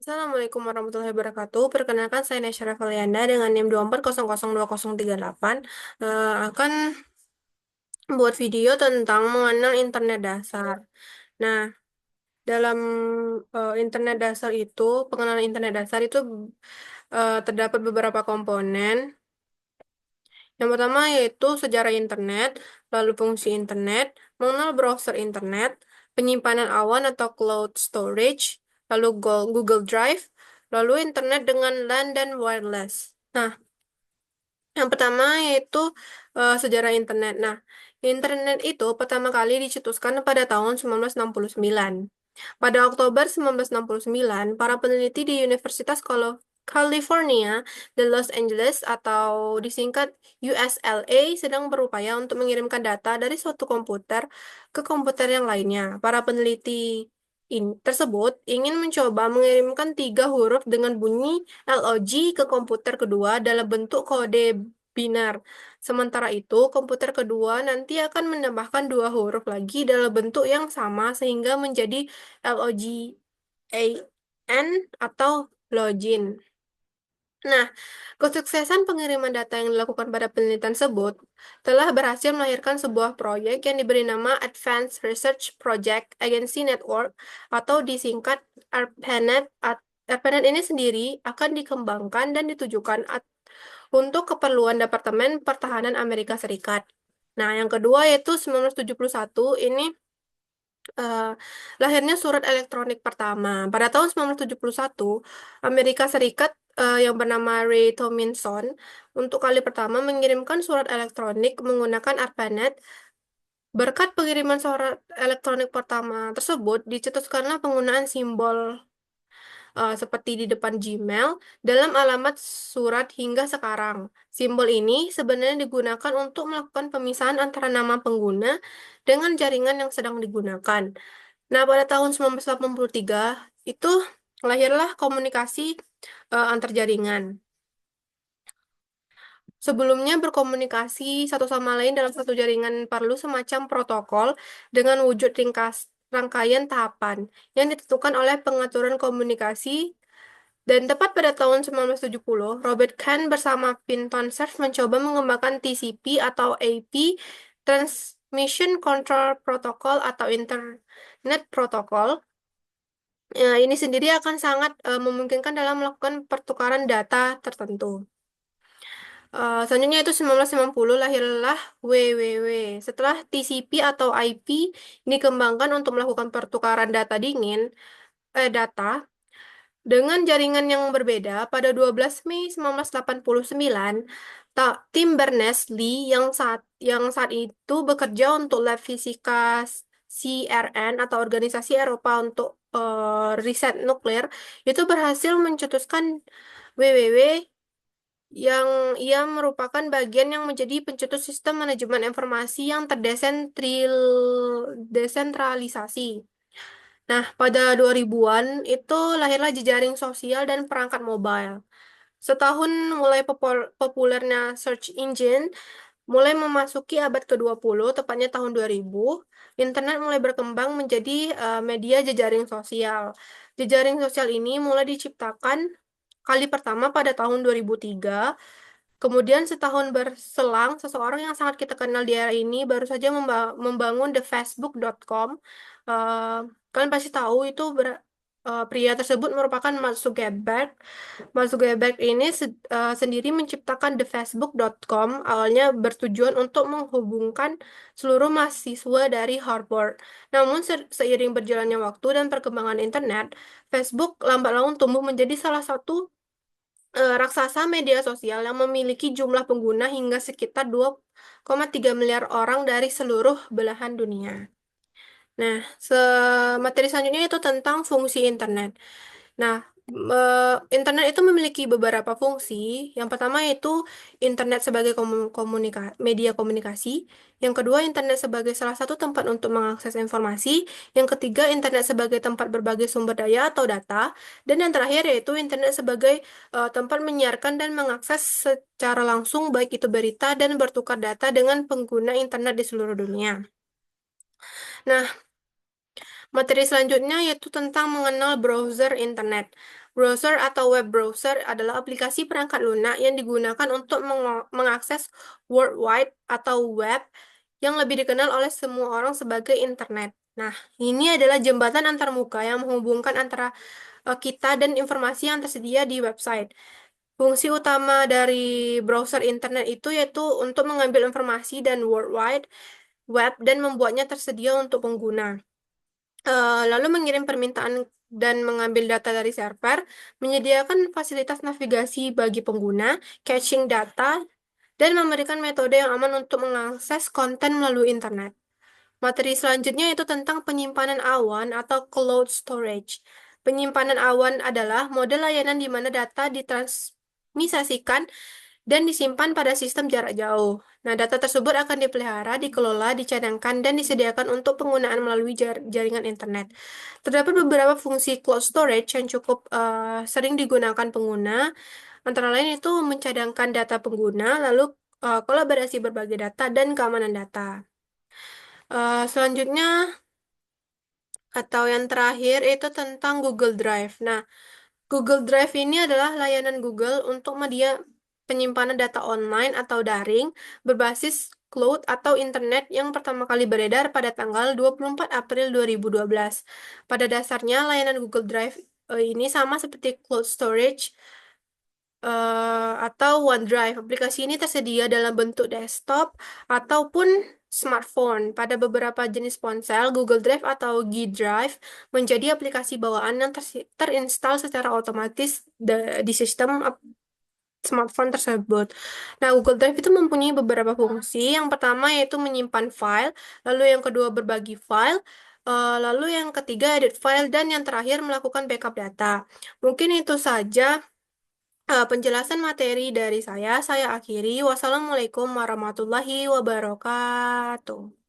Assalamualaikum warahmatullahi wabarakatuh. Perkenalkan saya Nesya Revalianda dengan NIM 2400238 akan membuat video tentang mengenal internet dasar. Nah, dalam internet dasar itu, pengenalan internet dasar itu terdapat beberapa komponen. Yang pertama yaitu sejarah internet, lalu fungsi internet, mengenal browser internet, penyimpanan awan atau cloud storage, lalu Google Drive, lalu internet dengan LAN dan wireless. Nah, yang pertama yaitu sejarah internet. Nah, internet itu pertama kali dicetuskan pada tahun 1969. Pada Oktober 1969, para peneliti di Universitas California de Los Angeles atau disingkat USLA sedang berupaya untuk mengirimkan data dari suatu komputer ke komputer yang lainnya. Para peneliti tersebut ingin mencoba mengirimkan tiga huruf dengan bunyi LOG ke komputer kedua dalam bentuk kode binar. Sementara itu, komputer kedua nanti akan menambahkan dua huruf lagi dalam bentuk yang sama sehingga menjadi LOGAN atau login. Nah, kesuksesan pengiriman data yang dilakukan pada penelitian tersebut telah berhasil melahirkan sebuah proyek yang diberi nama Advanced Research Project Agency Network atau disingkat ARPANET. ARPANET ini sendiri akan dikembangkan dan ditujukan untuk keperluan Departemen Pertahanan Amerika Serikat. Nah, yang kedua yaitu 1971 ini eh, lahirnya surat elektronik pertama. Pada tahun 1971, Amerika Serikat yang bernama Ray Tomlinson untuk kali pertama mengirimkan surat elektronik menggunakan ARPANET. Berkat pengiriman surat elektronik pertama tersebut, dicetuskanlah penggunaan simbol seperti di depan Gmail dalam alamat surat hingga sekarang. Simbol ini sebenarnya digunakan untuk melakukan pemisahan antara nama pengguna dengan jaringan yang sedang digunakan. Nah, pada tahun 1983 itu lahirlah komunikasi antar jaringan. Sebelumnya berkomunikasi satu sama lain dalam satu jaringan perlu semacam protokol dengan wujud rangkaian tahapan yang ditentukan oleh pengaturan komunikasi dan tepat pada tahun 1970, Robert Kahn bersama Vinton Cerf mencoba mengembangkan TCP atau AP, Transmission Control Protocol atau Internet Protocol. Ini sendiri akan sangat memungkinkan dalam melakukan pertukaran data tertentu. Selanjutnya itu 1950 lahirlah WWW. Setelah TCP atau IP dikembangkan untuk melakukan pertukaran data dengan jaringan yang berbeda, pada 12 Mei 1989, tim Berners-Lee yang saat itu bekerja untuk Lab Fisika CRN atau Organisasi Eropa untuk Riset Nuklir itu berhasil mencetuskan WWW yang ia merupakan bagian yang menjadi pencetus sistem manajemen informasi yang terdesentralisasi. Nah, pada 2000-an itu lahirlah jejaring sosial dan perangkat mobile. Setahun mulai populernya search engine, mulai memasuki abad ke-20, tepatnya tahun 2000, internet mulai berkembang menjadi media jejaring sosial. Jejaring sosial ini mulai diciptakan kali pertama pada tahun 2003. Kemudian setahun berselang, seseorang yang sangat kita kenal di era ini baru saja membangun thefacebook.com. Eh, Kalian pasti tahu itu pria tersebut merupakan Mark Zuckerberg. Mark Zuckerberg ini sendiri menciptakan thefacebook.com, awalnya bertujuan untuk menghubungkan seluruh mahasiswa dari Harvard. Namun seiring berjalannya waktu dan perkembangan internet, Facebook lambat laun tumbuh menjadi salah satu raksasa media sosial yang memiliki jumlah pengguna hingga sekitar 2,3 miliar orang dari seluruh belahan dunia. Nah, materi selanjutnya itu tentang fungsi internet. Nah, internet itu memiliki beberapa fungsi. Yang pertama yaitu internet sebagai media komunikasi. Yang kedua, internet sebagai salah satu tempat untuk mengakses informasi. Yang ketiga, internet sebagai tempat berbagai sumber daya atau data. Dan yang terakhir yaitu internet sebagai tempat menyiarkan dan mengakses secara langsung baik itu berita dan bertukar data dengan pengguna internet di seluruh dunia. Nah, Materi selanjutnya yaitu tentang mengenal browser internet. Browser atau web browser adalah aplikasi perangkat lunak yang digunakan untuk mengakses World Wide atau web yang lebih dikenal oleh semua orang sebagai internet. Nah, ini adalah jembatan antarmuka yang menghubungkan antara kita dan informasi yang tersedia di website. Fungsi utama dari browser internet itu yaitu untuk mengambil informasi dan World Wide Web dan membuatnya tersedia untuk pengguna. Lalu mengirim permintaan dan mengambil data dari server, menyediakan fasilitas navigasi bagi pengguna, caching data, dan memberikan metode yang aman untuk mengakses konten melalui internet. Materi selanjutnya yaitu tentang penyimpanan awan atau cloud storage. Penyimpanan awan adalah model layanan di mana data ditransmisikan dan disimpan pada sistem jarak jauh. Nah, data tersebut akan dipelihara, dikelola, dicadangkan, dan disediakan untuk penggunaan melalui jaringan internet. Terdapat beberapa fungsi cloud storage yang cukup sering digunakan pengguna, antara lain itu mencadangkan data pengguna, lalu kolaborasi berbagai data, dan keamanan data. Selanjutnya, atau yang terakhir, itu tentang Google Drive. Nah, Google Drive ini adalah layanan Google untuk media penyimpanan data online atau daring berbasis cloud atau internet yang pertama kali beredar pada tanggal 24 April 2012. Pada dasarnya, layanan Google Drive ini sama seperti cloud storage atau OneDrive. Aplikasi ini tersedia dalam bentuk desktop ataupun smartphone. Pada beberapa jenis ponsel, Google Drive atau G Drive menjadi aplikasi bawaan yang terinstal secara otomatis di sistem smartphone tersebut. Nah, Google Drive itu mempunyai beberapa fungsi. Yang pertama yaitu menyimpan file, lalu yang kedua berbagi file, lalu yang ketiga edit file, dan yang terakhir melakukan backup data. Mungkin itu saja penjelasan materi dari saya. Saya akhiri. Wassalamualaikum warahmatullahi wabarakatuh.